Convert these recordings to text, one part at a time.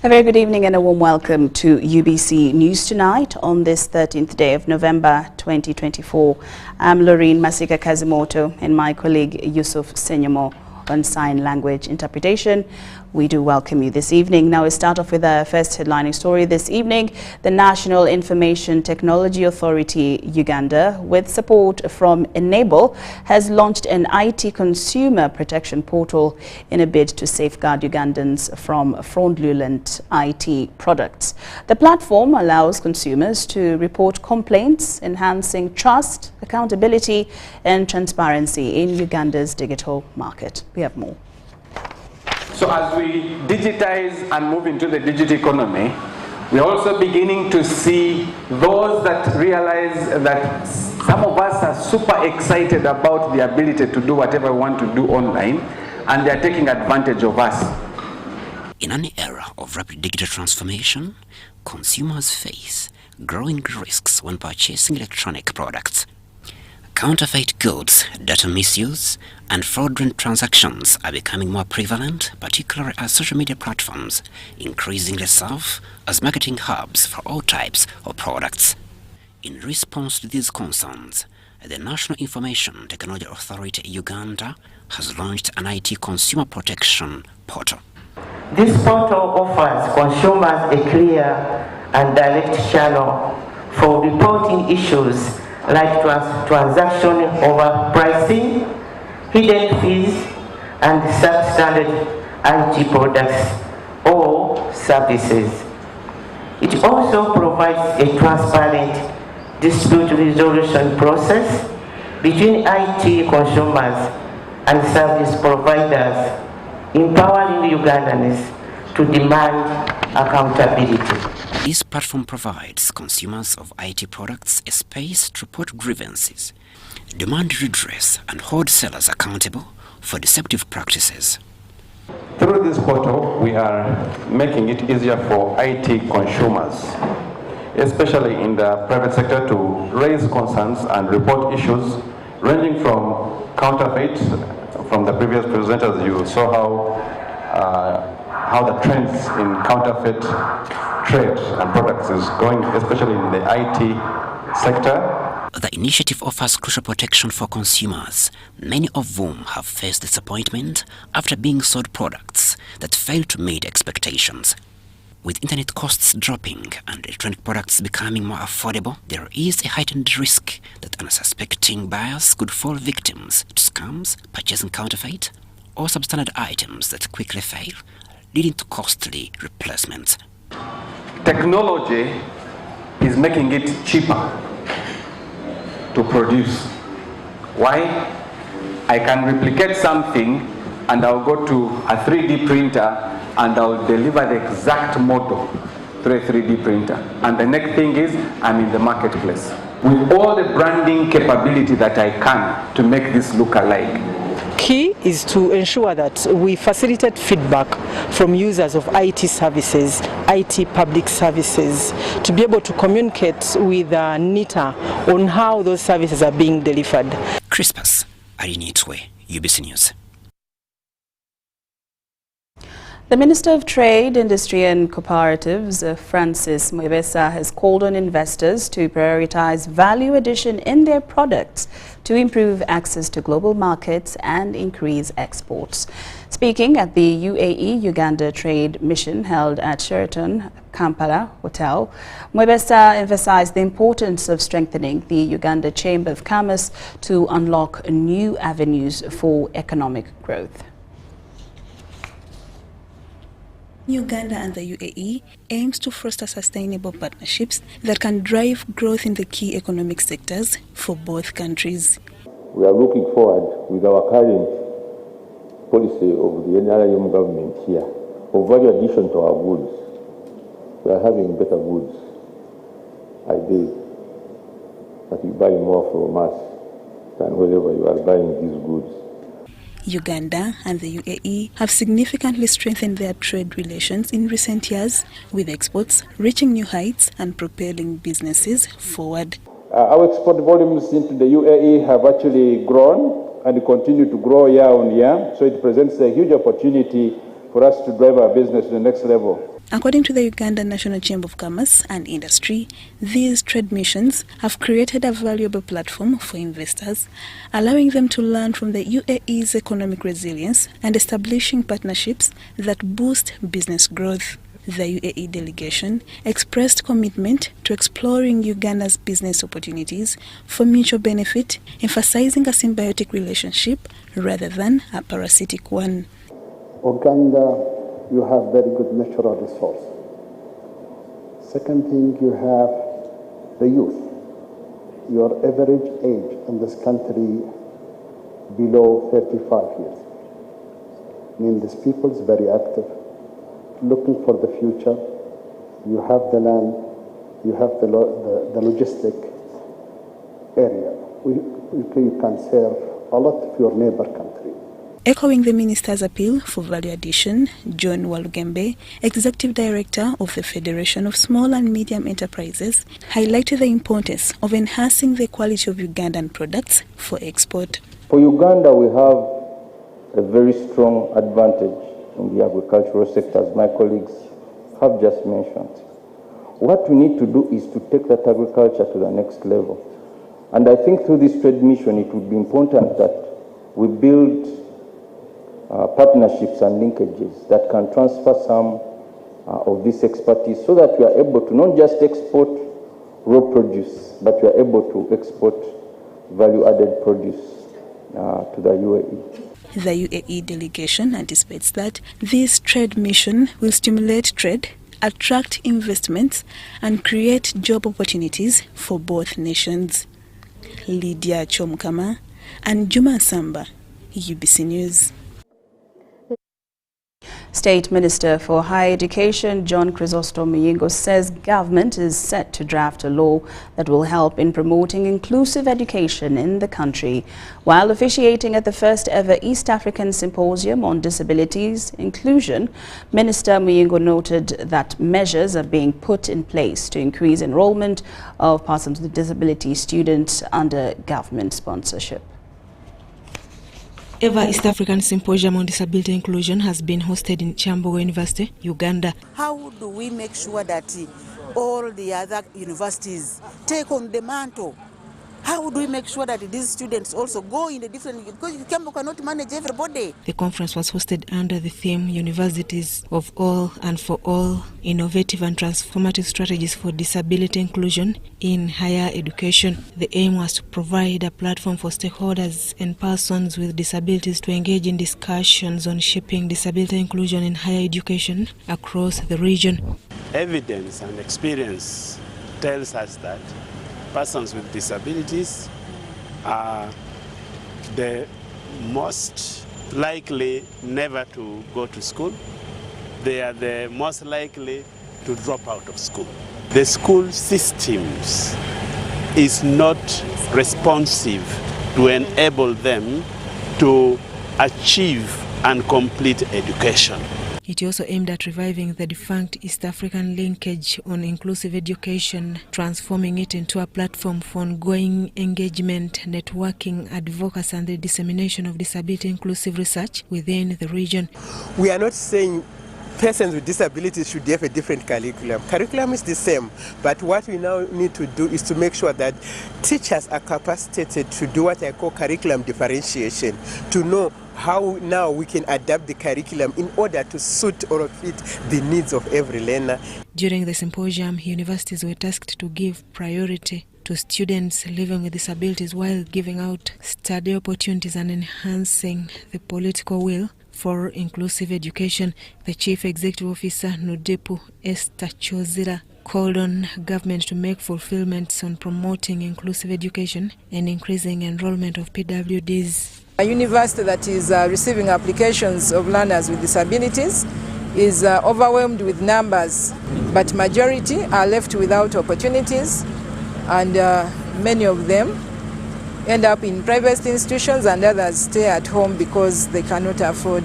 A very good evening and a warm welcome to UBC News Tonight on this 13th day of November 2024. I'm Lauryn Masika Kazimoto and my colleague Yusuf Senyamo on sign language interpretation. We do welcome you this evening. Now we start off with our first headlining story this evening. The National Information Technology Authority, Uganda, with support from Enable, has launched an IT consumer protection portal in a bid to safeguard Ugandans from fraudulent IT products. The platform allows consumers to report complaints, enhancing trust, accountability and transparency in Uganda's digital market. We have more. So as we digitize and move into the digital economy, we're also beginning to see those that realize that some of us are super excited about the ability to do whatever we want to do online, and they're taking advantage of us. In an era of rapid digital transformation, consumers face growing risks when purchasing electronic products. Counterfeit goods, data misuse, and fraudulent transactions are becoming more prevalent, particularly as social media platforms increasingly serve as marketing hubs for all types of products. In response to these concerns, the National Information Technology Authority Uganda has launched an IT consumer protection portal. This portal offers consumers a clear and direct channel for reporting issues like transaction overpricing, hidden fees, and substandard IT products or services. It also provides a transparent dispute resolution process between IT consumers and service providers, empowering Ugandans to demand accountability. This platform provides consumers of IT products a space to report grievances, demand redress, and hold sellers accountable for deceptive practices. Through this portal, we are making it easier for IT consumers, especially in the private sector, to raise concerns and report issues ranging from counterfeit. From the previous presenters, you saw how the trends in counterfeit trade and products is going, especially in the IT sector. The initiative offers crucial protection for consumers, many of whom have faced disappointment after being sold products that fail to meet expectations. With internet costs dropping and electronic products becoming more affordable, there is a heightened risk that unsuspecting buyers could fall victims to scams, purchasing counterfeit or substandard items that quickly fail, leading to costly replacements. Technology is making it cheaper to produce. Why? I can replicate something and I'll go to a 3D printer and I'll deliver the exact model through a 3D printer. And the next thing is, I'm in the marketplace with all the branding capability that I can to make this look alike. Key is to ensure that we facilitate feedback from users of IT services, IT public services, to be able to communicate with NITA on how those services are being delivered. Crispus Arinitwe, UBC News. The Minister of Trade, Industry and Cooperatives, Francis Mwebesa, has called on investors to prioritize value addition in their products to improve access to global markets and increase exports. Speaking at the UAE-Uganda Trade Mission held at Sheraton Kampala Hotel, Mwebesa emphasized the importance of strengthening the Uganda Chamber of Commerce to unlock new avenues for economic growth. Uganda and the UAE aims to foster sustainable partnerships that can drive growth in the key economic sectors for both countries. We are looking forward with our current policy of the NRM government here of value addition to our goods. We are having better goods, I believe, that you buy more from us than wherever you are buying these goods. Uganda and the UAE have significantly strengthened their trade relations in recent years, with exports reaching new heights and propelling businesses forward. Our export volumes into the UAE have actually grown and continue to grow year on year, so it presents a huge opportunity for us to drive our business to the next level. According to the Ugandan National Chamber of Commerce and Industry, these trade missions have created a valuable platform for investors, allowing them to learn from the UAE's economic resilience and establishing partnerships that boost business growth. The UAE delegation expressed commitment to exploring Uganda's business opportunities for mutual benefit, emphasizing a symbiotic relationship rather than a parasitic one. Uganda, you have very good natural resource. Second thing, you have the youth. Your average age in this country below 35 years. I mean, these people is very active, looking for the future. You have the land, you have the logistic area. You can serve a lot of your neighbor country. Echoing the minister's appeal for value addition, John Walugembe, Executive Director of the Federation of Small and Medium Enterprises, highlighted the importance of enhancing the quality of Ugandan products for export. For Uganda, we have a very strong advantage in the agricultural sector, as my colleagues have just mentioned. What we need to do is to take that agriculture to the next level. And I think through this trade mission, it would be important that we build partnerships and linkages that can transfer some of this expertise so that we are able to not just export raw produce, but we are able to export value-added produce to the UAE. The UAE delegation anticipates that this trade mission will stimulate trade, attract investments, and create job opportunities for both nations. Lydia Chomkama and Juma Samba, UBC News. State Minister for Higher Education John Chrysostom Muyingo says government is set to draft a law that will help in promoting inclusive education in the country. While officiating at the first ever East African Symposium on Disabilities Inclusion, Minister Muyingo noted that measures are being put in place to increase enrollment of persons with disability students under government sponsorship. Ever East African Symposium on Disability Inclusion has been hosted in Chambogo University, Uganda. How do we make sure that all the other universities take on the mantle? How do we make sure that these students also go in the different, because Chambogo cannot manage everybody. The conference was hosted under the theme Universities of All and for All, Innovative and Transformative Strategies for Disability Inclusion in Higher Education. The aim was to provide a platform for stakeholders and persons with disabilities to engage in discussions on shaping disability inclusion in higher education across the region. Evidence and experience tells us that persons with disabilities are the most likely never to go to school. They are the most likely to drop out of school. The school systems is not responsive to enable them to achieve and complete education. It also aimed at reviving the defunct East African linkage on inclusive education, transforming it into a platform for ongoing engagement, networking, advocacy and the dissemination of disability inclusive research within the region. We are not saying persons with disabilities should have a different curriculum. Curriculum is the same, but what we now need to do is to make sure that teachers are capacitated to do what I call curriculum differentiation, to know how now we can adapt the curriculum in order to suit or fit the needs of every learner. During the symposium, universities were tasked to give priority to students living with disabilities while giving out study opportunities and enhancing the political will for inclusive education. The Chief Executive Officer, Nudepu Esther Chozira, called on government to make fulfillments on promoting inclusive education and increasing enrollment of PWDs. A university that is receiving applications of learners with disabilities is overwhelmed with numbers, but majority are left without opportunities, and many of them end up in private institutions and others stay at home because they cannot afford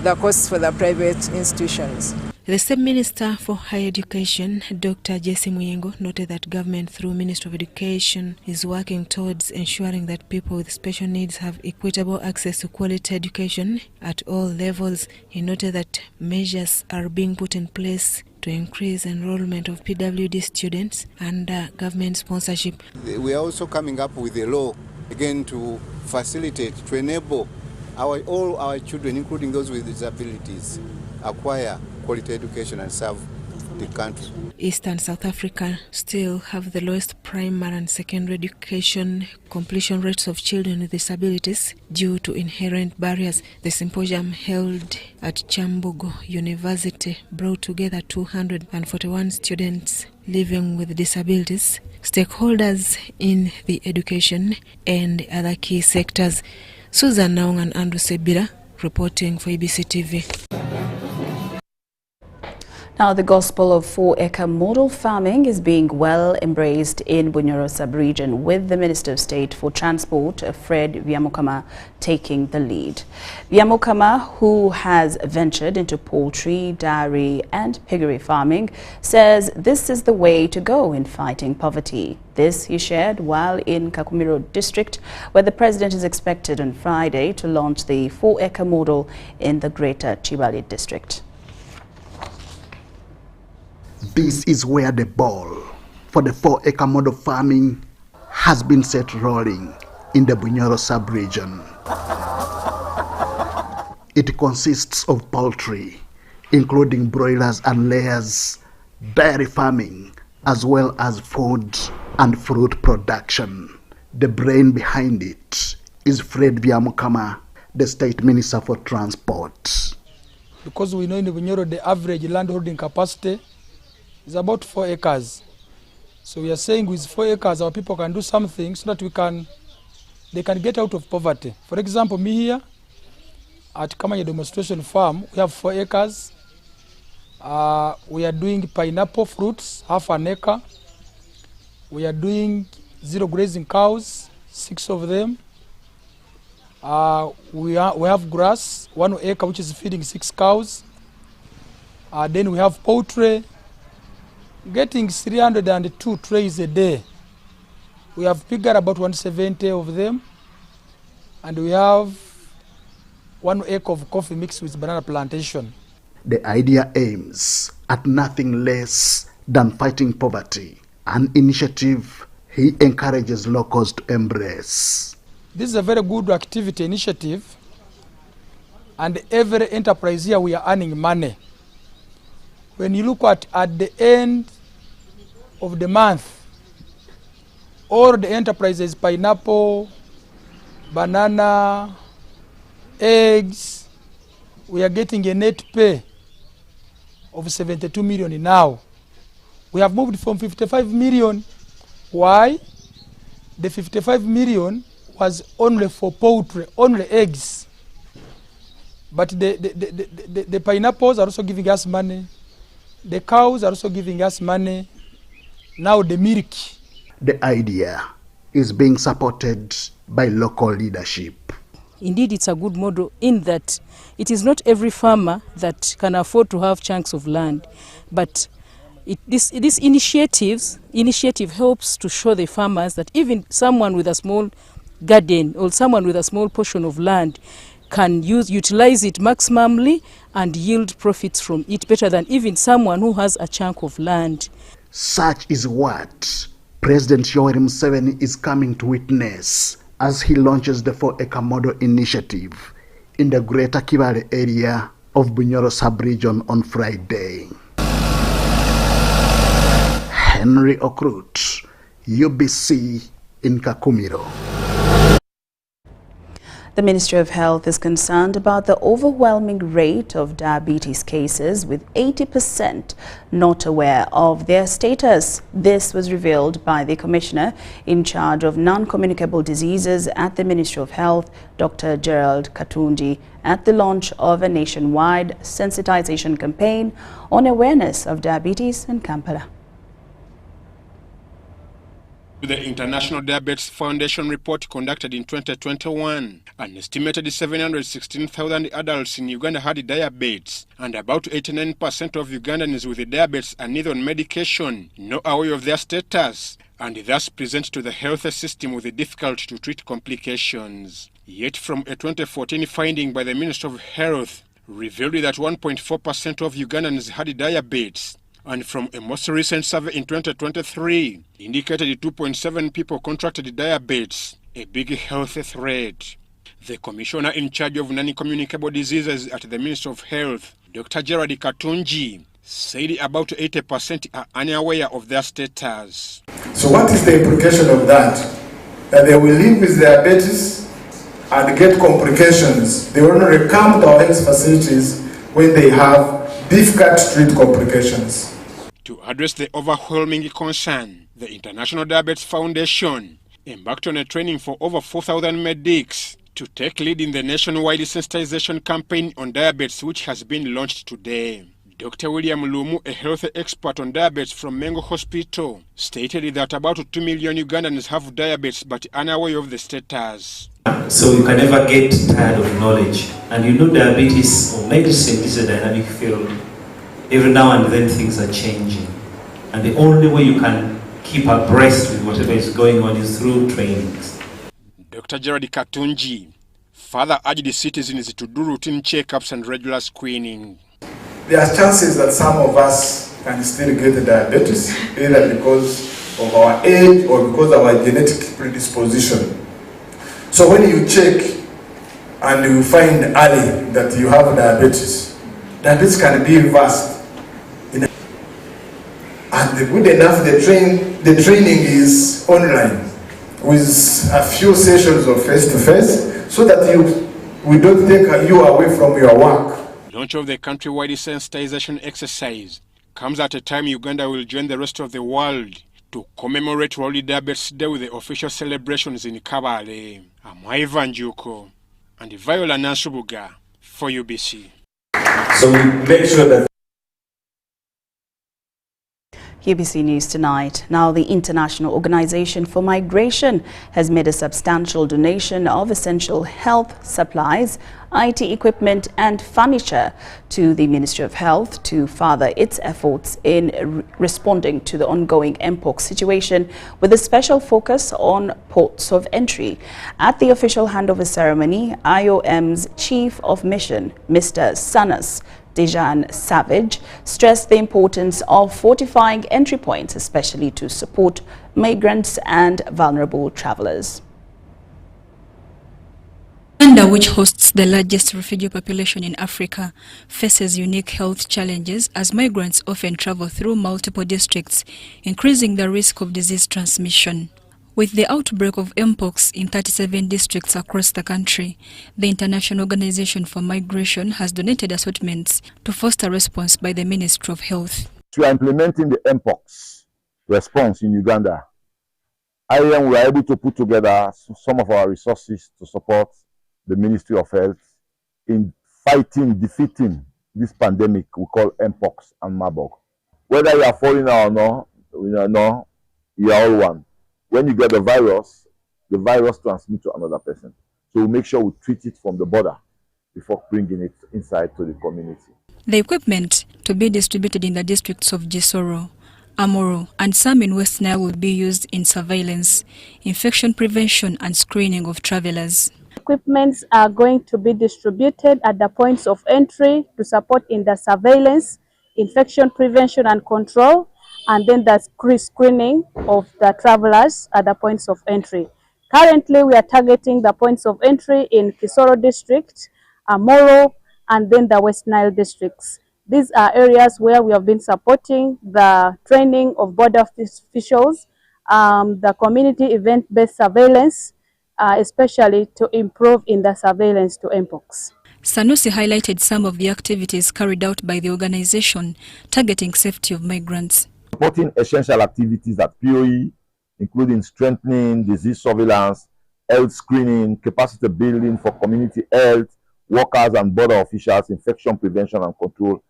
the costs for the private institutions. The same Minister for Higher Education, Dr. Jesse Muyengo, noted that government through Ministry of Education is working towards ensuring that people with special needs have equitable access to quality education at all levels. He noted that measures are being put in place to increase enrollment of PWD students under government sponsorship. We are also coming up with a law, again, to facilitate, to enable all our children, including those with disabilities, acquire quality education and serve the country. Eastern South Africa still have the lowest primary and secondary education completion rates of children with disabilities due to inherent barriers. The symposium held at Chambogo University brought together 241 students living with disabilities, stakeholders in the education and other key sectors. Susan Naung and Andrew Sebira reporting for ABC TV. Now, the gospel of 4-acre model farming is being well embraced in Bunyoro sub-region, with the Minister of State for Transport, Fred Byamukama, taking the lead. Byamukama, who has ventured into poultry, dairy and piggery farming, says this is the way to go in fighting poverty. This he shared while in Kakumiro district, where the president is expected on Friday to launch the 4-acre model in the greater Chibali district. This is where the ball for the 4-acre model farming has been set rolling in the Bunyoro sub-region. It consists of poultry, including broilers and layers, dairy farming, as well as food and fruit production. The brain behind it is Fred Byamukama, the State Minister for Transport. Because we know in the Bunyoro the average land holding capacity is about 4 acres. So we are saying with 4 acres our people can do something so that they can get out of poverty. For example, me here at Kamanya Demonstration Farm, we have 4 acres. We are doing pineapple fruits, half an acre. We are doing zero grazing cows, 6 of them. We have grass, 1 acre, which is feeding 6 cows. Then we have poultry, getting 302 trays a day. We have figured about 170 of them, and we have 1 acre of coffee mixed with banana plantation. The idea aims at nothing less than fighting poverty, an initiative he encourages locals to embrace. This is a very good activity initiative, and every enterprise here we are earning money. When you look at the end of the month, all the enterprises, pineapple, banana, eggs, we are getting a net pay of 72 million now. We have moved from 55 million. Why? The 55 million was only for poultry, only eggs. But the pineapples are also giving us money. The cows are also giving us money. Now the milk. The idea is being supported by local leadership. Indeed, it's a good model in that it is not every farmer that can afford to have chunks of land. But this initiative helps to show the farmers that even someone with a small garden or someone with a small portion of land can utilize it maximally and yield profits from it better than even someone who has a chunk of land. Such is what President Yoweri Museveni is coming to witness as he launches the 4-acre model initiative in the greater Kibale area of Bunyoro sub-region on Friday. Henry Okrut, UBC in Kakumiro. The Ministry of Health is concerned about the overwhelming rate of diabetes cases, with 80% not aware of their status. This was revealed by the Commissioner in charge of non-communicable diseases at the Ministry of Health, Dr. Gerald Katunji, at the launch of a nationwide sensitization campaign on awareness of diabetes in Kampala. The International Diabetes Foundation report conducted in 2021, an estimated 716,000 adults in Uganda had diabetes, and about 89% of Ugandans with diabetes are neither on medication nor aware of their status, and thus present to the health system with difficult-to-treat complications. Yet from a 2014 finding by the Ministry of Health revealed that 1.4% of Ugandans had diabetes, and from a most recent survey in 2023 indicated 2.7 people contracted diabetes, a big health threat. The commissioner in charge of non-communicable diseases at the Ministry of Health, Dr. Gerard Katunji, said about 80% are unaware of their status. So what is the implication of that? That they will live with diabetes and get complications. They will only come to our health facilities when they have difficult to treat complications. To address the overwhelming concern, the International Diabetes Foundation embarked on a training for over 4,000 medics to take lead in the nationwide sensitization campaign on diabetes, which has been launched today. Dr. William Lumu, a health expert on diabetes from Mengo Hospital, stated that about 2 million Ugandans have diabetes but unaware of the status. So you can never get tired of knowledge. And you know, diabetes or medicine is a dynamic field. Every now and then things are changing. And the only way you can keep abreast with whatever is going on is through trainings. Dr. Gerard Katunji further urged citizens to do routine checkups and regular screening. There are chances that some of us can still get diabetes, either because of our age or because of our genetic predisposition. So when you check and you find early that you have diabetes, diabetes can be reversed. And good enough, the training is online with a few sessions of face-to-face so that we don't take you away from your work. Launch of the countrywide sensitization exercise comes at a time Uganda will join the rest of the world to commemorate World Diabetes Day with the official celebrations in Kabale. I'm Ivan Juko and Viola Nansubuga for UBC. So we make sure that UBC News Tonight. Now, the International Organization for Migration has made a substantial donation of essential health supplies, IT equipment and furniture to the Ministry of Health to further its efforts in responding to the ongoing Mpox situation, with a special focus on ports of entry. At the official handover ceremony, IOM's Chief of Mission, Mr. Sanas Dejan Savage, stressed the importance of fortifying entry points, especially to support migrants and vulnerable travelers. Uganda, which hosts the largest refugee population in Africa, faces unique health challenges as migrants often travel through multiple districts, increasing the risk of disease transmission. With the outbreak of Mpox in 37 districts across the country, the International Organization for Migration has donated assortments to foster response by the Ministry of Health. We are implementing the Mpox response in Uganda. IOM were able to put together some of our resources to support the Ministry of Health in defeating this pandemic we call Mpox and Marburg. Whether you are foreigner or not, you are all one. When you get the virus transmits to another person. So we make sure we treat it from the border before bringing it inside to the community. The equipment to be distributed in the districts of Gisoro, Amoro and some in West Nile will be used in surveillance, infection prevention and screening of travelers. Equipments are going to be distributed at the points of entry to support in the surveillance, infection prevention and control, and then the screening of the travelers at the points of entry. Currently, we are targeting the points of entry in Kisoro district, Amoro, and then the West Nile districts. These are areas where we have been supporting the training of border officials, the community event-based surveillance, especially to improve in the surveillance to Mpox. Sanusi highlighted some of the activities carried out by the organization targeting safety of migrants. Supporting essential activities at POE, including strengthening disease surveillance, health screening, capacity building for community health, workers and border officials, infection prevention and control,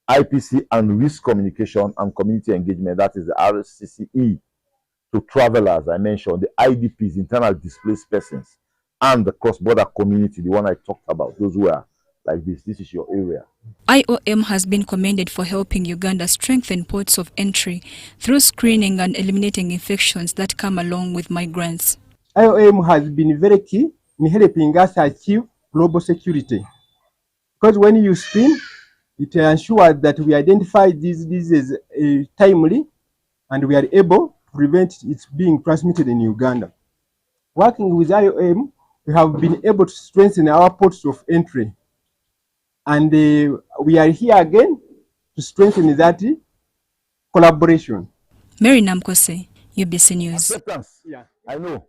IPC and risk communication and community engagement, that is the RCCE. to travelers, I mentioned, the IDPs, internal displaced persons, and the cross-border community, the one I talked about, those who are like this. This is your area. IOM has been commended for helping Uganda strengthen ports of entry through screening and eliminating infections that come along with migrants. IOM has been very key in helping us achieve global security. Because when you screen, it ensures that we identify these diseases timely and we are able to prevent it being transmitted in Uganda. Working with IOM, we have been able to strengthen our ports of entry. And we are here again to strengthen that collaboration. Mary Namkose, UBC News. Acceptance. Yeah, I know.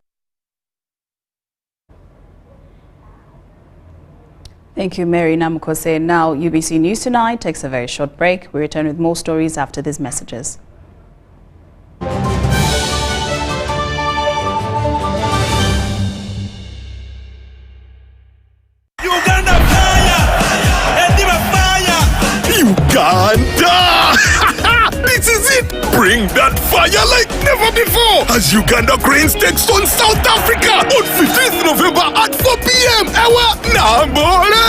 Thank you, Mary Namkose. Now, UBC News Tonight takes a very short break. We return with more stories after these messages. Uganda! This is it! Bring that fire like never before as Uganda Cranes takes on South Africa on 15th November at 4 p.m. Ewa Nambole!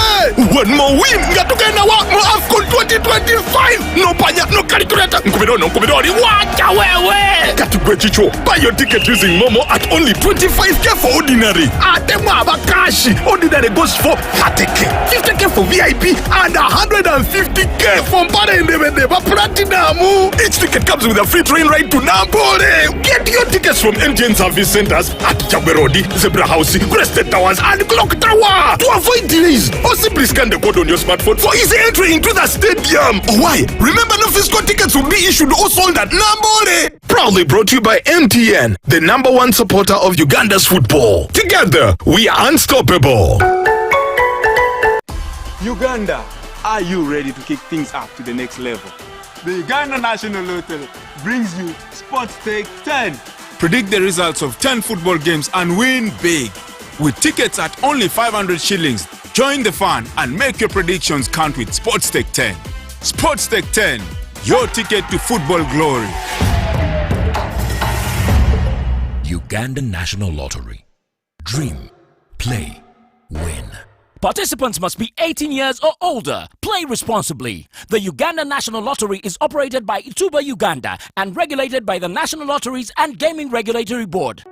One more win! Gatugenda wa mo AFCON 2025! No panya, no karitureta! Nkubidori, wacha wewe! Katugwe chicho, buy your ticket using Momo at only 25k for ordinary. Atemwa abakashi! Ordinary goes for 30k, 50k for VIP, and 150k for Mparendebedeba Platinum! Each ticket comes with a free train ride to Nampole. Get your tickets from MTN service centers at Jagwerodi, Zebra House, Crested Towers, and Clock Tower. To avoid delays, or simply scan the code on your smartphone for easy entry into the stadium. Why? Remember, no physical tickets will be issued or sold at Nampole. Proudly brought to you by MTN, the #1 supporter of Uganda's football. Together, we are unstoppable. Uganda, are you ready to kick things up to the next level? The Uganda National Lottery brings you Sports Stake 10. Predict the results of 10 football games and win big. With tickets at only 500 shillings, join the fun and make your predictions count with Sports Stake 10. Sports Stake 10, your ticket to football glory. Uganda National Lottery. Dream, play, win. Participants must be 18 years or older. Play responsibly. The Uganda National Lottery is operated by Ituba Uganda and regulated by the National Lotteries and Gaming Regulatory Board.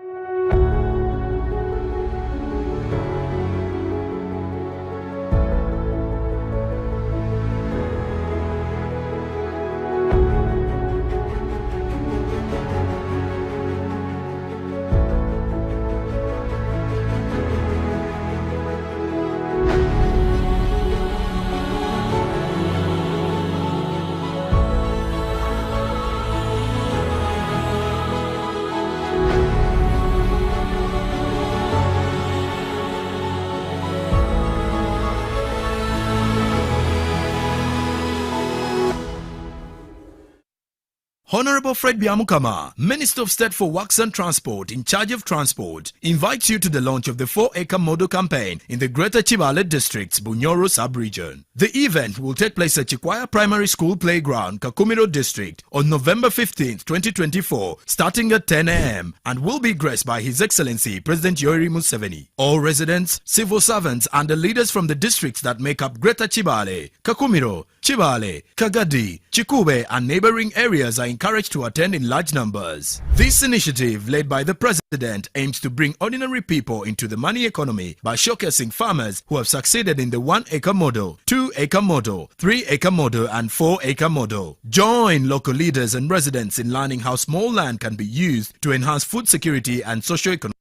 Honorable Fred Byamukama, Minister of State for Works and Transport in charge of transport, invites you to the launch of the 4-acre model campaign in the Greater Chibale District's Bunyoro sub-region. The event will take place at Chikwaya Primary School Playground, Kakumiro District on November 15, 2024, starting at 10 a.m. and will be graced by His Excellency President Yoweri Museveni. All residents, civil servants and the leaders from the districts that make up Greater Chibale, Kakumiro, Chibale, Kagadi, Chikube and neighboring areas are encouraged to attend in large numbers. This initiative, led by the President, aims to bring ordinary people into the money economy by showcasing farmers who have succeeded in the 1-acre model, 2-acre model, 3-acre model and 4-acre model. Join local leaders and residents in learning how small land can be used to enhance food security and socio-economic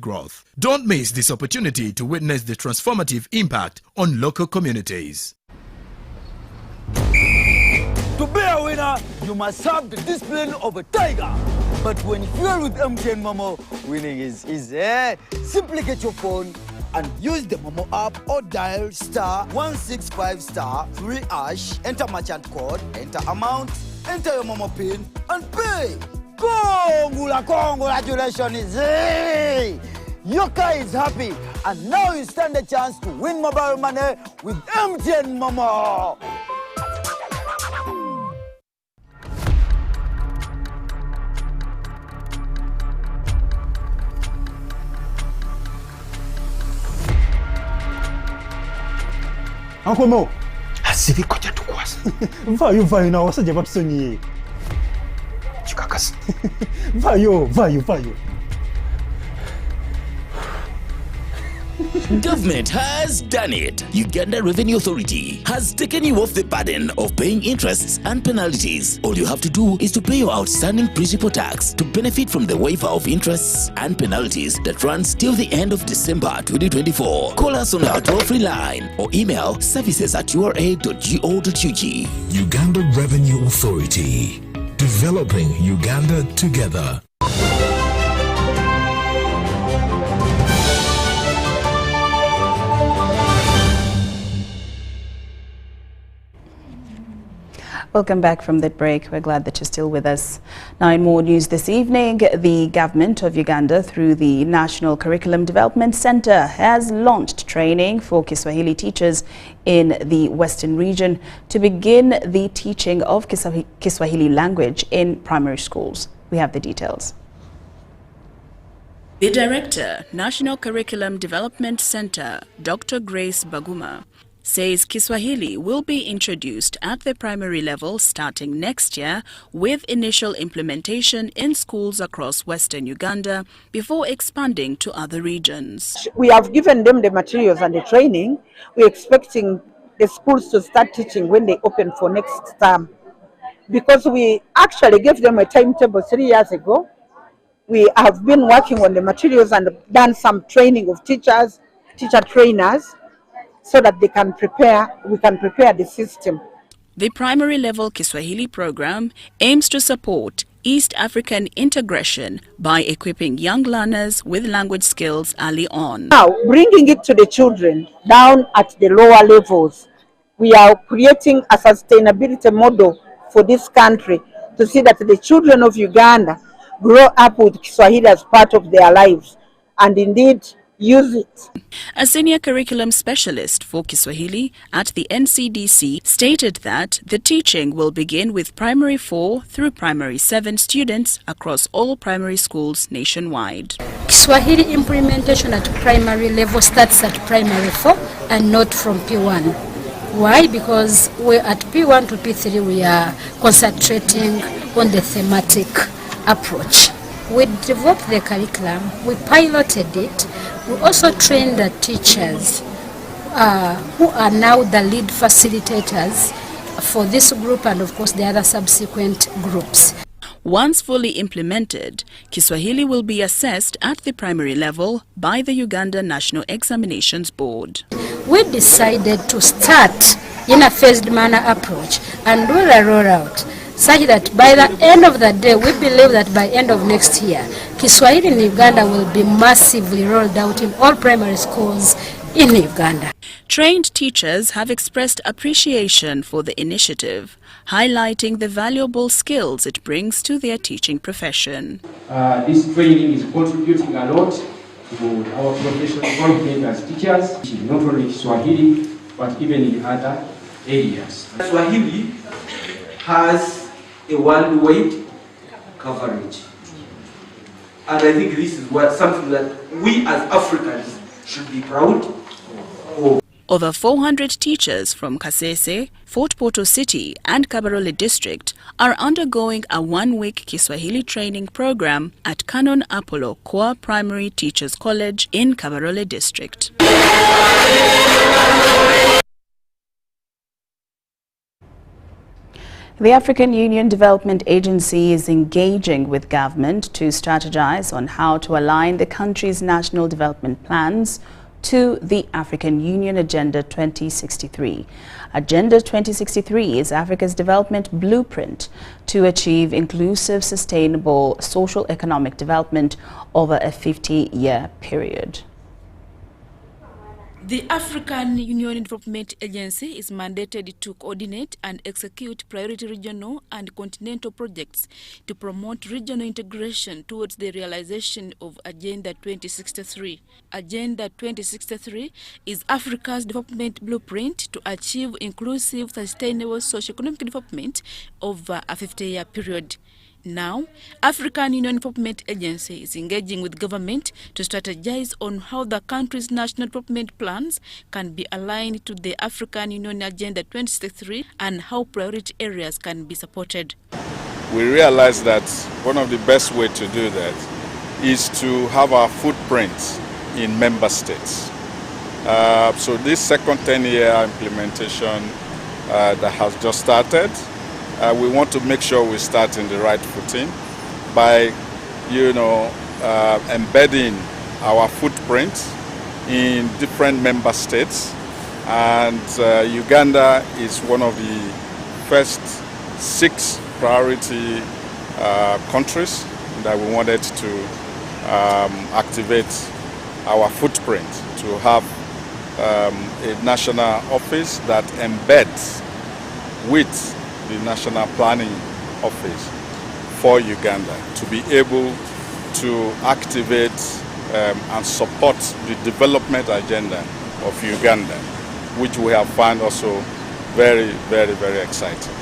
growth. Don't miss this opportunity to witness the transformative impact on local communities. To be a winner, you must have the discipline of a tiger. But when fueled with MTN Momo, winning is easy. Simply get your phone and use the Momo app or dial *165*3#, enter merchant code, enter amount, enter your Momo PIN, and pay. Congratulations! Your car is happy, and now you stand a chance to win mobile money with MTN Momo. Uncle Mo. Asiri koja tukwasa. Vayo na wasajja batusonyiye. Chikakasi. Vayo. Government has done it. Uganda Revenue Authority has taken you off the burden of paying interests and penalties. All you have to do is to pay your outstanding principal tax to benefit from the waiver of interests and penalties that runs till the end of December 2024. Call us on our toll-free line or email services@ura.go.ug. Uganda Revenue Authority. Developing Uganda together. Welcome back from that break. We're glad that you're still with us. Now, in more news this evening, the government of Uganda, through the National Curriculum Development Center, has launched training for Kiswahili teachers in the Western region to begin the teaching of Kiswahili language in primary schools. We have the details. The Director, National Curriculum Development Center, Dr. Grace Baguma, says Kiswahili will be introduced at the primary level starting next year, with initial implementation in schools across Western Uganda before expanding to other regions. We have given them the materials and the training. We're expecting the schools to start teaching when they open for next term, because we actually gave them a timetable 3 years ago. We have been working on the materials and done some training of teachers, teacher trainers, so that we can prepare the system. The primary level Kiswahili program aims to support East African integration by equipping young learners with language skills early on. Now, bringing it to the children down at the lower levels, we are creating a sustainability model for this country to see that the children of Uganda grow up with Kiswahili as part of their lives and indeed use it. A senior curriculum specialist for Kiswahili at the NCDC stated that the teaching will begin with primary 4 through primary 7 students across all primary schools nationwide. Kiswahili implementation at primary level starts at primary 4 and not from P1. Why? Because we're at P1 to P3 we are concentrating on the thematic approach. We developed the curriculum, we piloted it, we also trained the teachers who are now the lead facilitators for this group and of course the other subsequent groups. Once fully implemented, Kiswahili will be assessed at the primary level by the Uganda National Examinations Board. We decided to start in a phased manner approach and do the rollout, such that by the end of the day, we believe that by end of next year, Kiswahili in Uganda will be massively rolled out in all primary schools in Uganda. Trained teachers have expressed appreciation for the initiative, highlighting the valuable skills it brings to their teaching profession. This training is contributing a lot to our professional development as teachers, not only Kiswahili, but even in other areas. Swahili has a worldwide coverage. And I think this is something that we as Africans should be proud of. Over 400 teachers from Kasese, Fort Portal City and Kabarole District are undergoing a one-week Kiswahili training program at Canon Apollo Core Primary Teachers College in Kabarole District. The African Union Development Agency is engaging with government to strategize on how to align the country's national development plans to the African Union Agenda 2063. Agenda 2063 is Africa's development blueprint to achieve inclusive, sustainable social-economic development over a 50-year period. The African Union Development Agency is mandated to coordinate and execute priority regional and continental projects to promote regional integration towards the realization of Agenda 2063. Agenda 2063 is Africa's development blueprint to achieve inclusive, sustainable socio-economic development over a 50-year period. Now, African Union Development Agency is engaging with government to strategize on how the country's national development plans can be aligned to the African Union Agenda 2063 and how priority areas can be supported. We realize that one of the best ways to do that is to have our footprint in member states. So this second 10-year implementation that has just started, we want to make sure we start in the right footing by, embedding our footprint in different member states. And Uganda is one of the first 6 priority countries that we wanted to activate our footprint to have a national office that embeds with the National Planning Office for Uganda to be able to activate and support the development agenda of Uganda, which we have found also very, very, very exciting.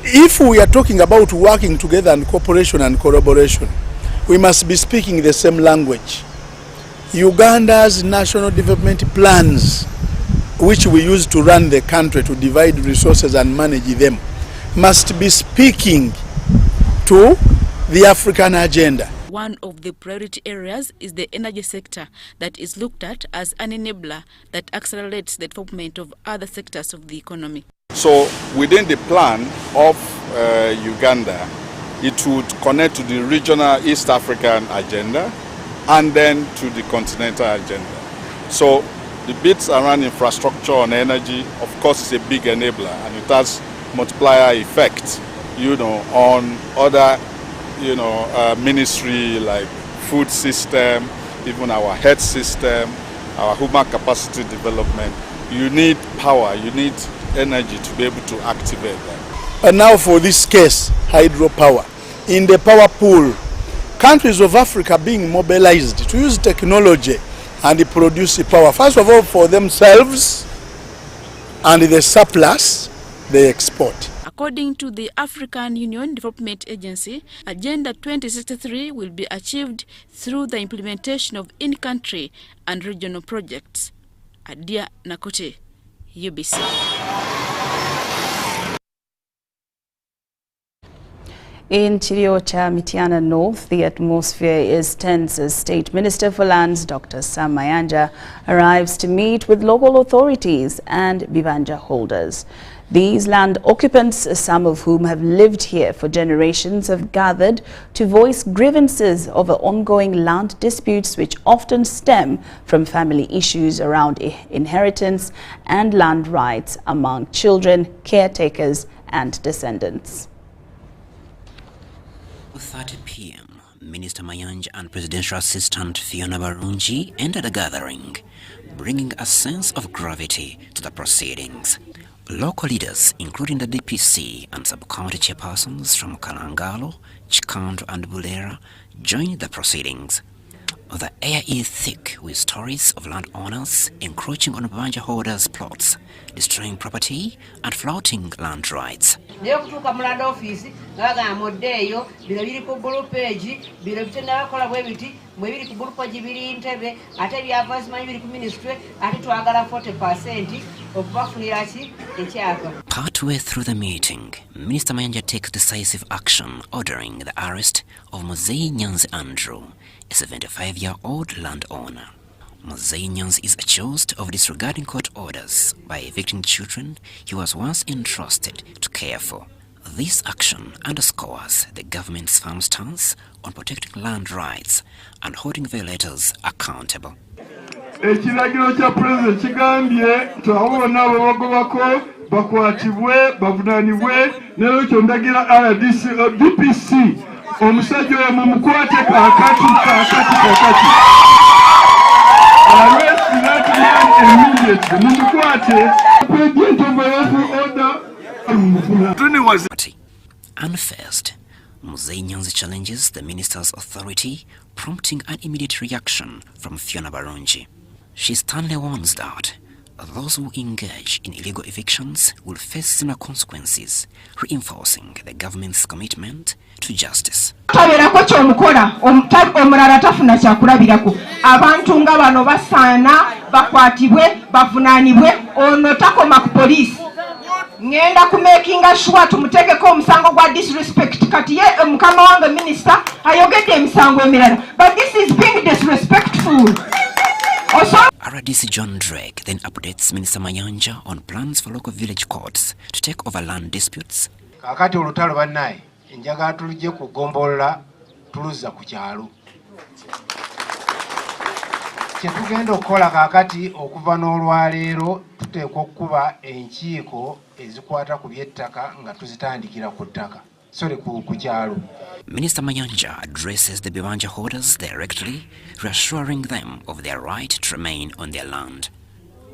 If we are talking about working together and cooperation and collaboration, we must be speaking the same language. Uganda's national development plans, which we use to run the country, to divide resources and manage them, must be speaking to the African agenda. One of the priority areas is the energy sector that is looked at as an enabler that accelerates the development of other sectors of the economy. So within the plan of Uganda, it would connect to the regional East African agenda and then to the continental agenda. So the bits around infrastructure and energy, of course, is a big enabler, and it has multiplier effect, on other, ministry like food system, even our health system, our human capacity development. You need power, you need energy to be able to activate that. And now for this case, hydropower. In the power pool, countries of Africa being mobilized to use technology and produce power, first of all for themselves, and the surplus they export. According to the African Union Development Agency, Agenda 2063 will be achieved through the implementation of in-country and regional projects. Adia Nakote, UBC. In Chiriocha, Mityana North, the atmosphere is tense as State Minister for Lands, Dr. Sam Mayanja, arrives to meet with local authorities and Bibanja holders. These land occupants, some of whom have lived here for generations, have gathered to voice grievances over ongoing land disputes which often stem from family issues around inheritance and land rights among children, caretakers and descendants. 30 p.m., Minister Mayanja and Presidential Assistant Fiona Barungi entered a gathering, bringing a sense of gravity to the proceedings. Local leaders, including the DPC and sub-county chairpersons from Kalangalo, Chikando and Bulera, joined the proceedings. The air is thick with stories of landowners encroaching on Bibanja holders' plots, destroying property and flouting land rights. Partway through the meeting, Minister Mayanja takes decisive action, ordering the arrest of Muzei Nyanzi Andrew, a 75-year-old landowner. Muzei Nyanzi is accused of disregarding court orders by evicting children he was once entrusted to care for. This action underscores the government's firm stance on protecting land rights and holding violators accountable. Ekiragiro kya President kigambye twawona ababagobako bakwatibwe bavunanibwe nero kyondagira RDC DPC omusajja oyo mumukwate kakati. Arrest that man immediately. Mumukwate. President of the order. And first, Muzei Nyanzi challenges the minister's authority, prompting an immediate reaction from Fiona Barungi. She sternly warns that those who engage in illegal evictions will face similar consequences, reinforcing the government's commitment to justice. Taberako kyomukola omulala tafuna kyakulabirako. Abantu nga bano basaana bakwatibwe bavunaanibwe ono takoma ku poliisi. Ngenda kumakinga sure tumutegeko omusango gwa disrespect kati ye mukama wange minister ayogedde emisango emirala. But this is being disrespectful. RDC John Drake then updates Minister Mayanja on plans for local village courts to take over land disputes. Kakati olutalo bannaye enjaga tulujje kugombola tuluza ku kyalo. Kyetugenda okukola kakati okuva n'olwaleero tuteekwa okuba enkiiko ezikwata ku by'ettaka nga tuzitandikira ku ttaka. Minister Mayanja addresses the Bibanja holders directly, reassuring them of their right to remain on their land.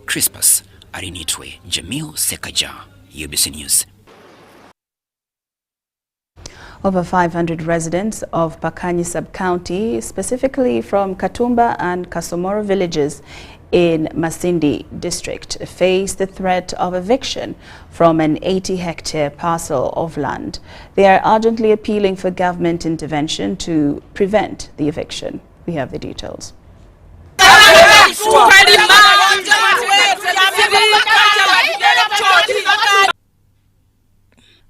Crispus Arinitwe, Jamil Sekaja, UBC News. Over 500 residents of Pakanyi sub-county, specifically from Katumba and Kasomoro villages in Masindi district, face the threat of eviction from an 80-hectare parcel of land. They are urgently appealing for government intervention to prevent the eviction. We have the details.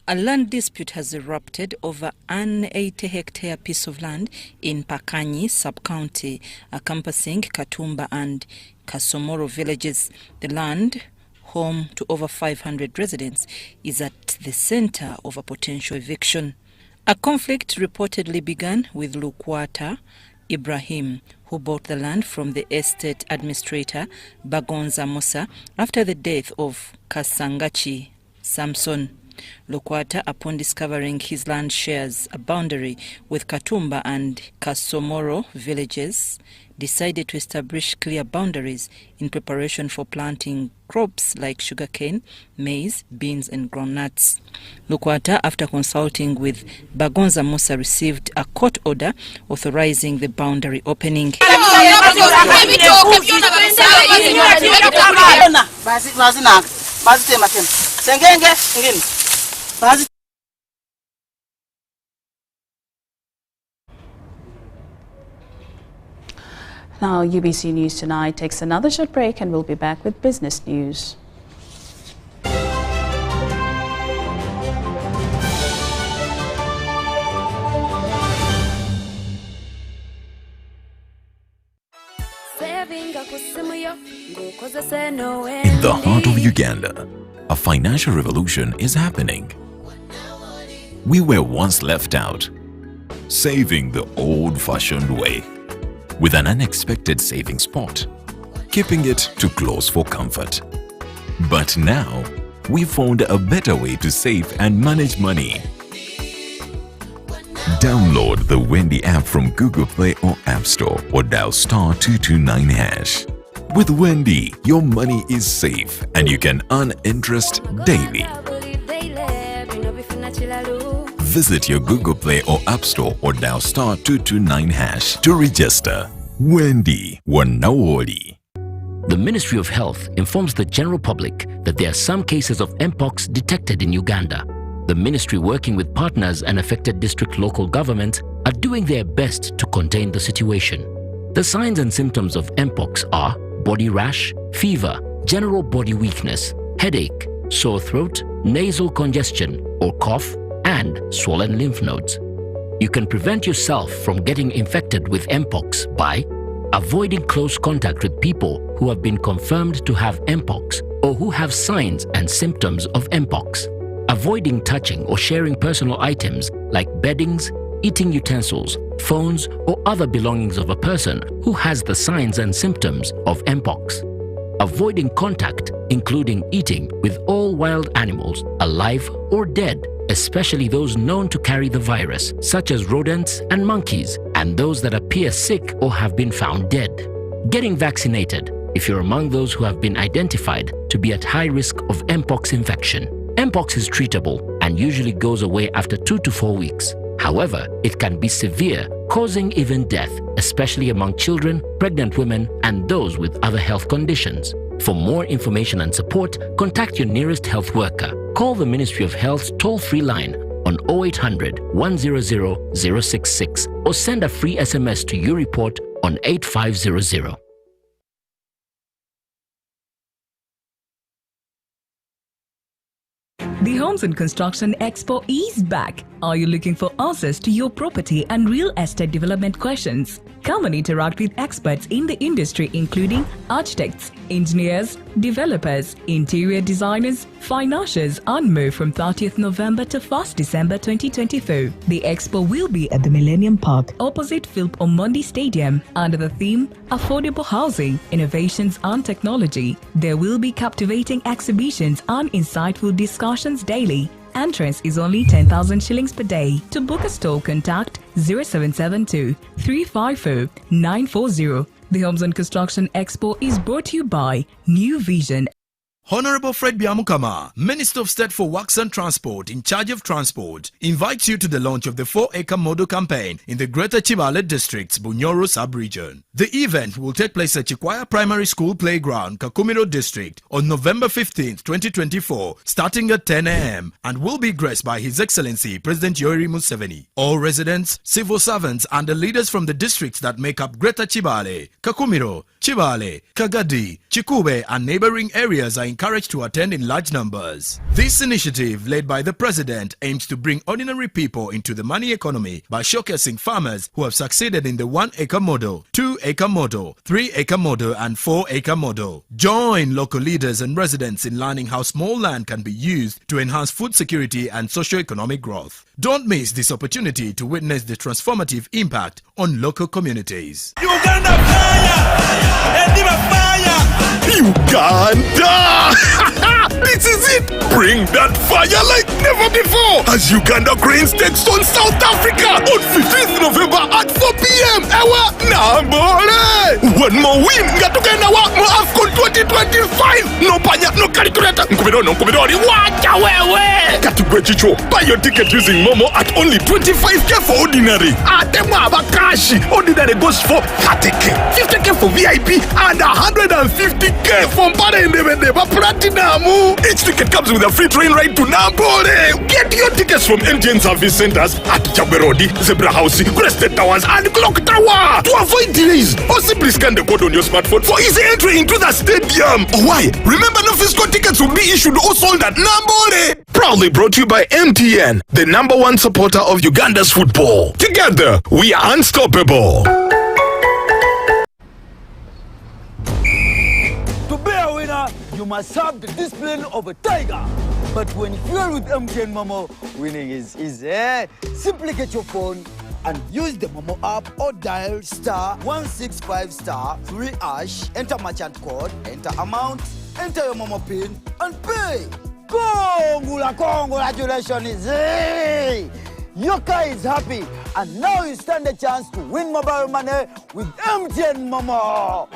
A land dispute has erupted over an 80-hectare piece of land in Pakanyi sub-county, encompassing Katumba and Kasomoro villages. The land, home to over 500 residents, is at the center of a potential eviction. A conflict reportedly began with Lukwata Ibrahim, who bought the land from the estate administrator Bagonza Musa after the death of Kasangachi Samson. Lukwata, upon discovering his land shares a boundary with Katumba and Kasomoro villages, decided to establish clear boundaries in preparation for planting crops like sugarcane, maize, beans and groundnuts. Lukwata, after consulting with Bagonza Musa, received a court order authorizing the boundary opening. Now, UBC News Tonight takes another short break and we'll be back with business news. In the heart of Uganda, a financial revolution is happening. We were once left out, saving the old-fashioned way, with an unexpected saving spot, keeping it too close for comfort. But now, we found a better way to save and manage money. Download the Wendy app from Google Play or App Store or dial *229#. With Wendy, your money is safe and you can earn interest daily. Visit your Google Play or App Store or dial *229# to register. Wendy Wanawoli. The Ministry of Health informs the general public that there are some cases of Mpox detected in Uganda. The ministry, working with partners and affected district local governments, are doing their best to contain the situation. The signs and symptoms of Mpox are body rash, fever, general body weakness, headache, sore throat, nasal congestion or cough, and swollen lymph nodes. You can prevent yourself from getting infected with Mpox by avoiding close contact with people who have been confirmed to have Mpox or who have signs and symptoms of Mpox. Avoiding touching or sharing personal items like beddings, eating utensils, phones, or other belongings of a person who has the signs and symptoms of Mpox. Avoiding contact, including eating, with all wild animals, alive or dead, especially those known to carry the virus, such as rodents and monkeys, and those that appear sick or have been found dead. Getting vaccinated if you're among those who have been identified to be at high risk of Mpox infection. Mpox is treatable and usually goes away after 2 to 4 weeks. However, it can be severe, causing even death, especially among children, pregnant women, and those with other health conditions. For more information and support, contact your nearest health worker. Call the Ministry of Health's toll-free line on 0800 100 066 or send a free SMS to YouReport on 8500. The Homes and Construction Expo is back. Are you looking for answers to your property and real estate development questions? Come and interact with experts in the industry, including architects, engineers, developers, interior designers, financiers, and more from 30th November to 1st December 2024. The expo will be at the Millennium Park, opposite Philip Omondi Stadium, under the theme Affordable Housing, Innovations and Technology. There will be captivating exhibitions and insightful discussions daily. Entrance is only 10,000 shillings per day. To book a stall, contact 0772 354 940. The Homes and Construction Expo is brought to you by New Vision. Honorable Fred Biamukama, Minister of State for Works and Transport in charge of transport, invites you to the launch of the 4-acre model campaign in the Greater Chibale District's Bunyoro sub-region. The event will take place at Chikwaya Primary School Playground, Kakumiro District on November 15th, 2024, starting at 10 a.m. and will be graced by His Excellency President Yoweri Museveni. All residents, civil servants and the leaders from the districts that make up Greater Chibale, Kakumiro, Chibale, Kagadi, Chikube and neighboring areas are encouraged to attend in large numbers. This initiative, led by the President, aims to bring ordinary people into the money economy by showcasing farmers who have succeeded in the 1-acre model, 2-acre model, 3-acre model and 4-acre model. Join local leaders and residents in learning how small land can be used to enhance food security and socio-economic growth. Don't miss this opportunity to witness the transformative impact on local communities. Uganda Uganda! This is it! Bring that fire like never before as Uganda Cranes takes on South Africa on 15th November at 4 p.m. Ewa Nambole! One more win! Gatugenda wa mo AFCON 2025! No panya, no calculator! Nkubidori, wacha wewe! Katugwe chicho, buy your ticket using Momo at only 25k for ordinary. Atemwa abakashi! Ordinary goes for 30k, 50k for VIP, and 150k for Mbara Platinum. Each ticket comes with a free train ride to Nambole. Get your tickets from MTN service centers at Chaberodi, Zebra House, Crested Towers, and Clock Tower. To avoid delays, or simply scan the code on your smartphone for easy entry into the stadium. Oh, why? Remember, no physical tickets will be issued or sold at Nambole. Proudly brought to you by MTN, the #1 supporter of Uganda's football. Together, we are unstoppable. To be a winner, you must have the discipline of a tiger. But when you are with MTN Momo, winning is easy. Simply get your phone and use the Momo app or dial *165*3#, enter merchant code, enter amount, enter your Momo PIN, and pay. Congratulations! Your car is happy, and now you stand a chance to win mobile money with MTN Momo.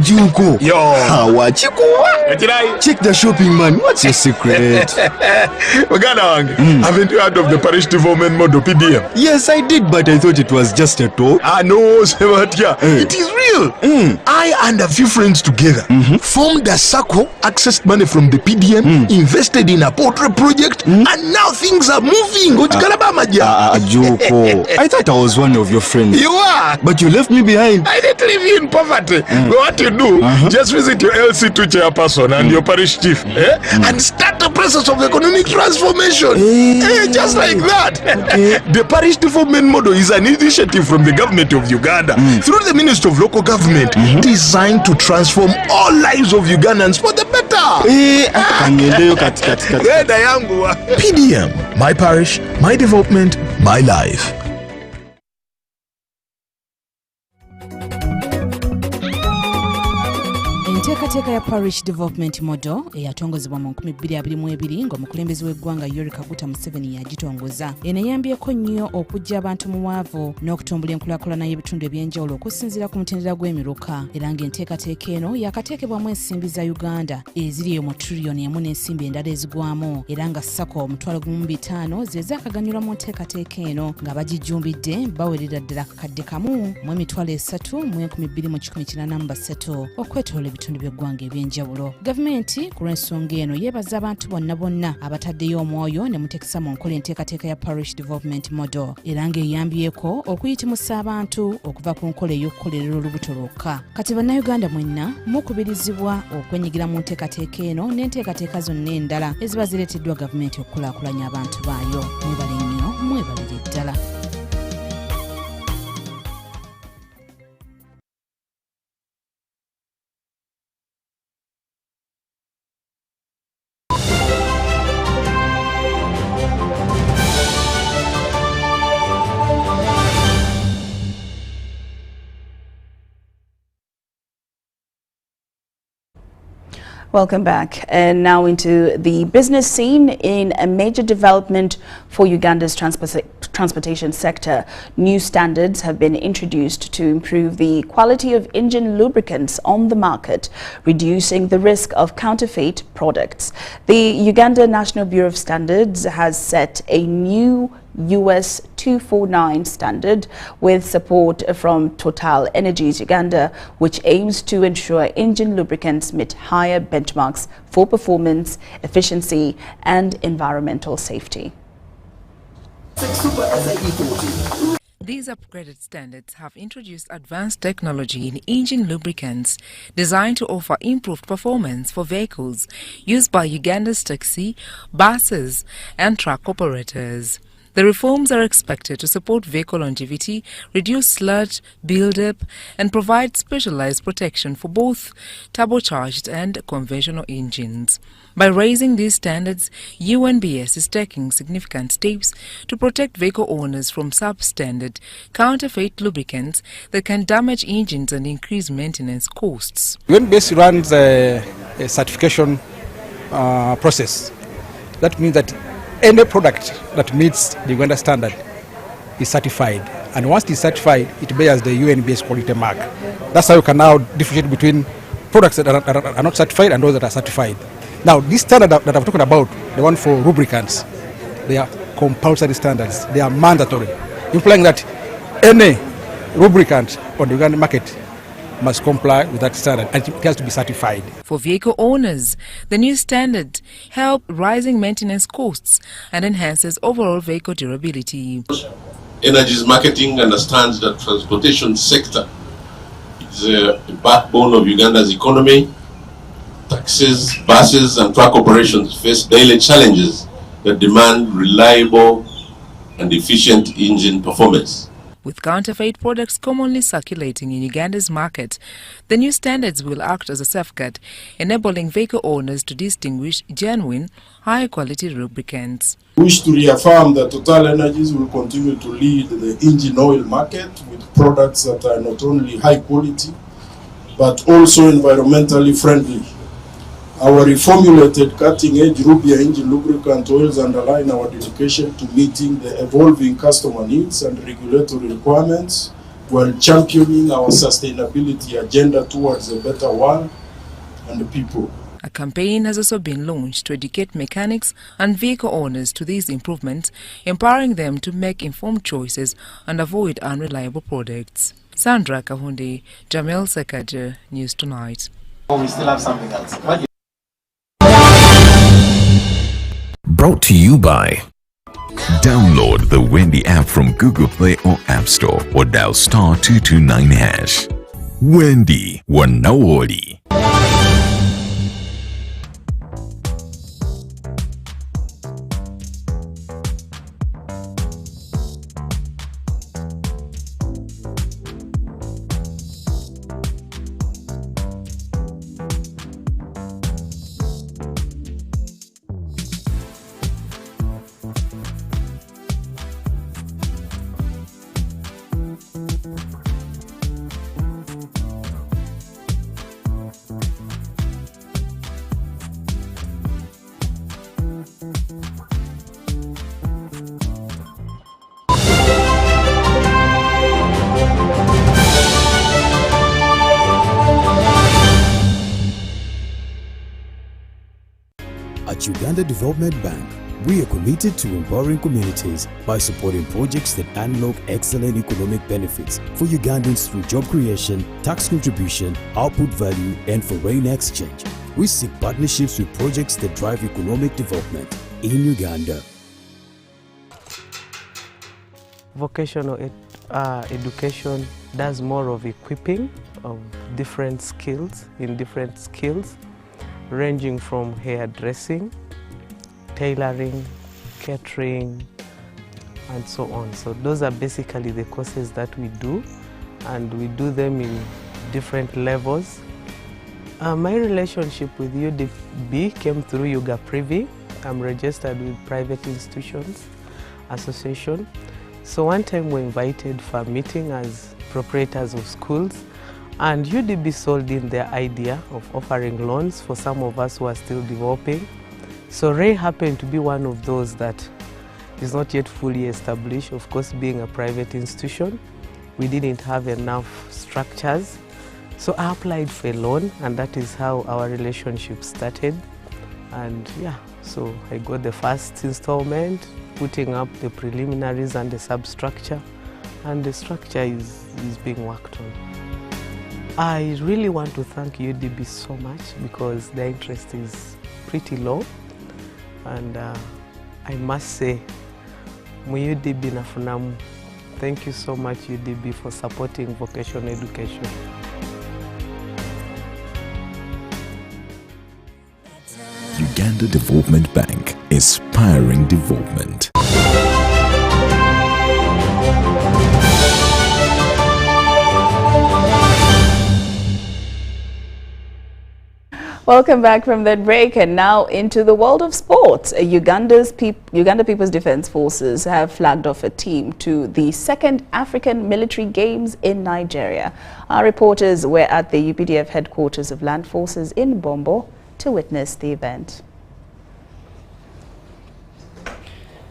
Juko. Yo. Check the shopping, man. What's your secret? Haven't you heard of the parish development model PDM? Yes, I did, but I thought it was just a talk. No, it is real. I and a few friends together formed a circle, accessed money from the PDM, invested in a poultry project, and now things are moving. Juko. I thought I was one of your friends. You are. But you left me behind. I didn't leave you in poverty. What you do, just visit your LC2 chairperson and your parish chief, and start the process of economic transformation. Just like that. The parish development model is an initiative from the government of Uganda through the Ministry of Local Government, designed to transform all lives of Ugandans for the better. PDM, my parish, my development, my life. Enteekateeka ya Parish Development Model eyatongozebwa mu 2022 ng'omukulembeze w'eggwanga Yoweri Kaguta Museveni yagitongoza. Eno eyambyeko nnyo okuggya abantu mu waavu n'okutumbula enkulaakulana y'ebitundu ebyenjawulo okusinziira ku mutendera gw'emiruka. Era ng'enteekateeka eno yakateekebwamu ensimbi za Uganda eziri eyo mu triliyoni emu n'ensimbi endala ezigwamu. Era nga SACCO 1,500 ze zaakaganyulwa mu nteekateeka eno nga bagijjumbidde bawerera ddala akakadde kamu mu emitwalo 3,2083 okwetoola ebitundu by'eggwanga ebyenjawulo. Gavumenti ku lw'ensonga eno yeebaza abantu bonna abataddeyo omwoyo ne muteekesa mu nkola enteekateeka ya Parish Development Model, era ng'eyambyeko okuyitimusa abantu okuva ku nkola ey'okukolerera olubuto lwokka. Kati bannayuganda mwenna mukubirizibwa okwenyigira mu nteekateeka eno n'enteekateeka zonna endala eziba zireeteddwa gavumenti okukulaakulanya abantu baayo. Mwebale nnyo, mwebalire ddala. Welcome back. And now into the business scene. In a major development for Uganda's transportation sector, new standards have been introduced to improve the quality of engine lubricants on the market, reducing the risk of counterfeit products. The Uganda National Bureau of Standards has set a new US 249 standard with support from Total Energies Uganda, which aims to ensure engine lubricants meet higher benchmarks for performance, efficiency and environmental safety. These upgraded standards have introduced advanced technology in engine lubricants designed to offer improved performance for vehicles used by Uganda's taxi, buses and truck operators. The reforms are expected to support vehicle longevity, reduce sludge buildup, and provide specialized protection for both turbocharged and conventional engines. By raising these standards, UNBS is taking significant steps to protect vehicle owners from substandard, counterfeit lubricants that can damage engines and increase maintenance costs. UNBS runs a certification process. That means that any product that meets the Uganda standard is certified, and once it is certified, it bears the UNBS quality mark. That's how you can now differentiate between products that are not certified and those that are certified. Now, this standard that I'm talking about, the one for lubricants, they are compulsory standards. They are mandatory, implying that any lubricant on the Uganda market must comply with that standard, and it has to be certified. For vehicle owners, the new standard help rising maintenance costs and enhances overall vehicle durability. Energies Marketing understands that transportation sector is a backbone of Uganda's economy. Taxis, buses and truck operations face daily challenges that demand reliable and efficient engine performance. With counterfeit products commonly circulating in Uganda's market, the new standards will act as a safeguard, enabling vehicle owners to distinguish genuine, high-quality lubricants. We wish to reaffirm that Total Energies will continue to lead the engine oil market with products that are not only high quality, but also environmentally friendly. Our reformulated cutting-edge Rubia engine lubricant oils underline our dedication to meeting the evolving customer needs and regulatory requirements while championing our sustainability agenda towards a better world and the people. A campaign has also been launched to educate mechanics and vehicle owners to these improvements, empowering them to make informed choices and avoid unreliable products. Sandra Kahunde, Jamel Sekaja, News Tonight. Oh, we still have something else. What? Brought to you by download the Wendy app from Google Play or App Store or dial *229#. Wendy Wanawoli. At Uganda Development Bank, we are committed to empowering communities by supporting projects that unlock excellent economic benefits for Ugandans through job creation, tax contribution, output value, and foreign exchange. We seek partnerships with projects that drive economic development in Uganda. Vocational education does more of equipping of different skills, ranging from hairdressing, tailoring, catering, and so on. So those are basically the courses that we do, and we do them in different levels. My relationship with UDB came through Yuga Privi. I'm registered with Private Institutions Association. So one time we were invited for a meeting as proprietors of schools, and UDB sold in their idea of offering loans for some of us who are still developing. So Ray happened to be one of those that is not yet fully established. Of course, being a private institution, we didn't have enough structures. So I applied for a loan, and that is how our relationship started. And yeah, so I got the first installment, putting up the preliminaries and the substructure, and the structure is being worked on. I really want to thank UDB so much because the interest is pretty low, and I must say, mu UDB nafunamu. Thank you so much UDB for supporting vocational education. Uganda Development Bank, inspiring development. Welcome back from that break, and now into the world of sports. Uganda People's Defence Forces have flagged off a team to the 2nd African Military Games in Nigeria. Our reporters were at the UPDF headquarters of Land Forces in Bombo to witness the event.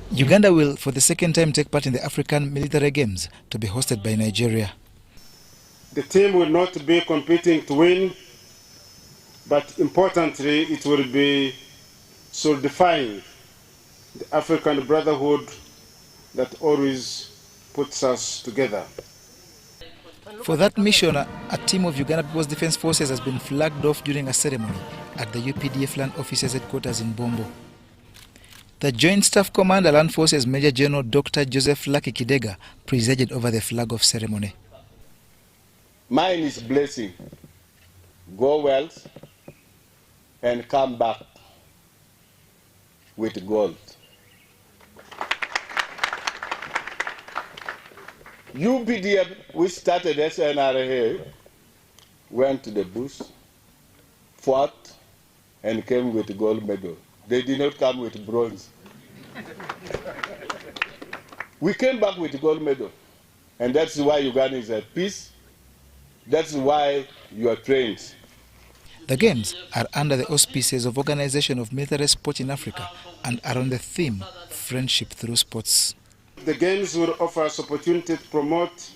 Uganda will, for the second time, take part in the African Military Games to be hosted by Nigeria. The team will not be competing to win, but importantly, it will be solidifying the African brotherhood that always puts us together. For that mission, a team of Uganda People's Defence Forces has been flagged off during a ceremony at the UPDF Land Officers headquarters in Bombo. The Joint Staff Commander Land Forces Major General Dr. Joseph Lucky Kidega presided over the flag-off ceremony. Mine is blessing. Go well and come back with gold. UPDF, we started SNRA, went to the bush, fought, and came with gold medal. They did not come with bronze. We came back with gold medal, and that's why Uganda is at peace. That's why you are trained. The Games are under the auspices of Organization of Military Sport in Africa and are on the theme Friendship Through Sports. The Games will offer us opportunity to promote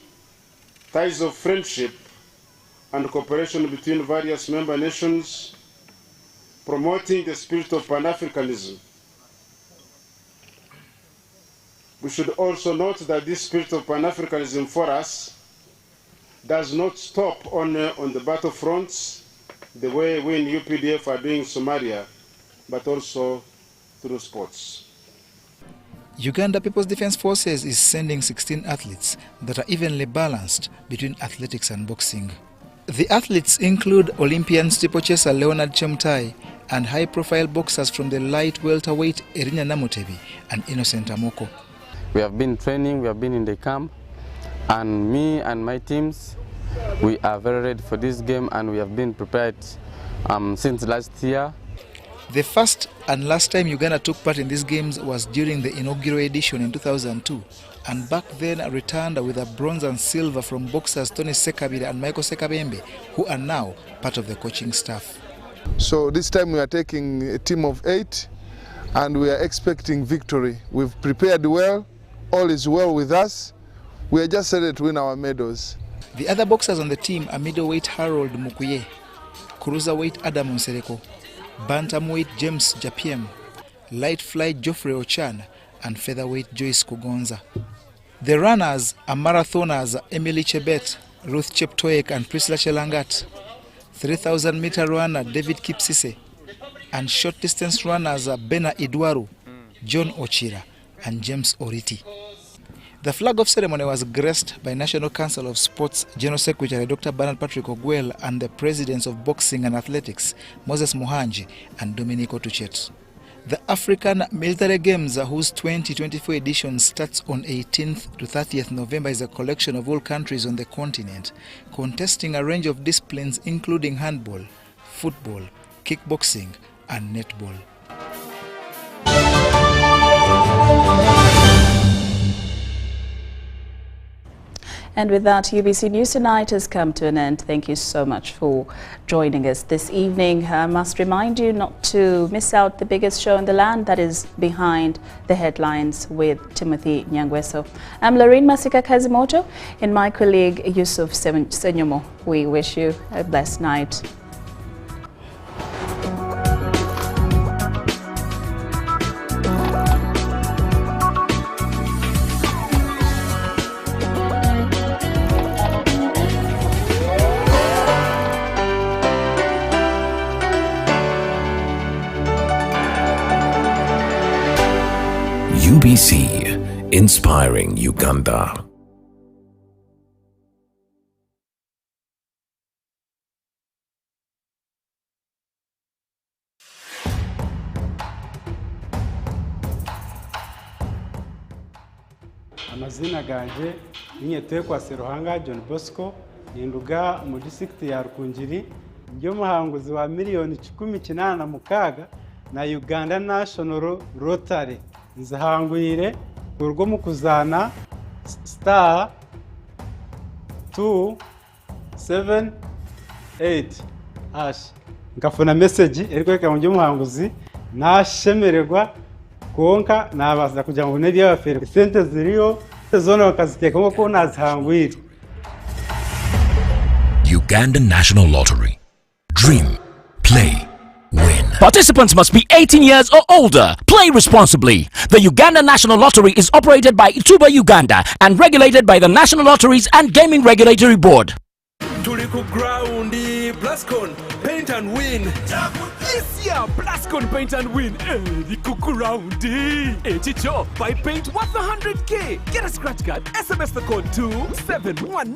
ties of friendship and cooperation between various member nations, promoting the spirit of Pan-Africanism. We should also note that this spirit of Pan-Africanism for us does not stop only on the battlefronts, the way we in UPDF are doing Somalia, but also through sports. Uganda People's Defence Forces is sending 16 athletes that are evenly balanced between athletics and boxing. The athletes include Olympian steeplechaser Leonard Chemtai and high-profile boxers from the light welterweight Erinya Namutebi and Innocent Amoko. We have been training, we have been in the camp, and me and my teams, we are very ready for this game, and we have been prepared since last year. The first and last time Uganda took part in these games was during the inaugural edition in 2002, and back then returned with a bronze and silver from boxers Tony Sekabira and Michael Sekabembe, who are now part of the coaching staff. So this time we are taking a team of 8 and we are expecting victory. We've prepared well, all is well with us. We are just ready to win our medals. The other boxers on the team are middleweight Harold Mukuye, cruiserweight Adam Nsereko, bantamweight James Japiem, light fly Geoffrey Ochan, and featherweight Joyce Kugonza. The runners are marathoners Emily Chebet, Ruth Cheptoek, and Priscilla Chelangat, 3,000-meter runner David Kipsise, and short distance runners are Bena Idwaru, John Ochira, and James Oriti. The flag-off ceremony was graced by National Council of Sports General Secretary Dr. Bernard Patrick Ogwell and the presidents of Boxing and Athletics, Moses Muhanji and Dominico Tuchet. The African Military Games, whose 2024 edition starts on 18th to 30th November, is a collection of all countries on the continent, contesting a range of disciplines including handball, football, kickboxing, and netball. And with that, UBC News Tonight has come to an end. Thank you so much for joining us this evening. I must remind you not to miss out the biggest show in the land, that is Behind the Headlines with Timothy Nyangweso. I'm Lauryn Masika Kazimoto and my colleague Yusuf Senyomo. We wish you a blessed night. UBC, inspiring Uganda. Amazina ganje ninyetekwa Seruhanga John Bosco ninduga mu district ya Rukungiri njyo muhanguzi wa miliyoni 18 na Uganda National Rotary nzahangwire urwo mu kuzana star 278 hash ngafuna message eriko njyo muhanguzi nashemererwa konka nabaza kugira ngo neri y'abafere sente ziriyo zone bakaziteka ko nazihangwire. Uganda National Lottery. Dream, play, win. Participants must be 18 years or older. Play responsibly. The Uganda National Lottery is operated by Ituba Uganda and regulated by the National Lotteries and Gaming Regulatory Board. Tuliku groundi, Blascon, paint and win. Yes, yeah, Blascon, paint and win. Tuliku groundi. Chicho, buy paint worth 100K. Get a scratch card. SMS the code 271.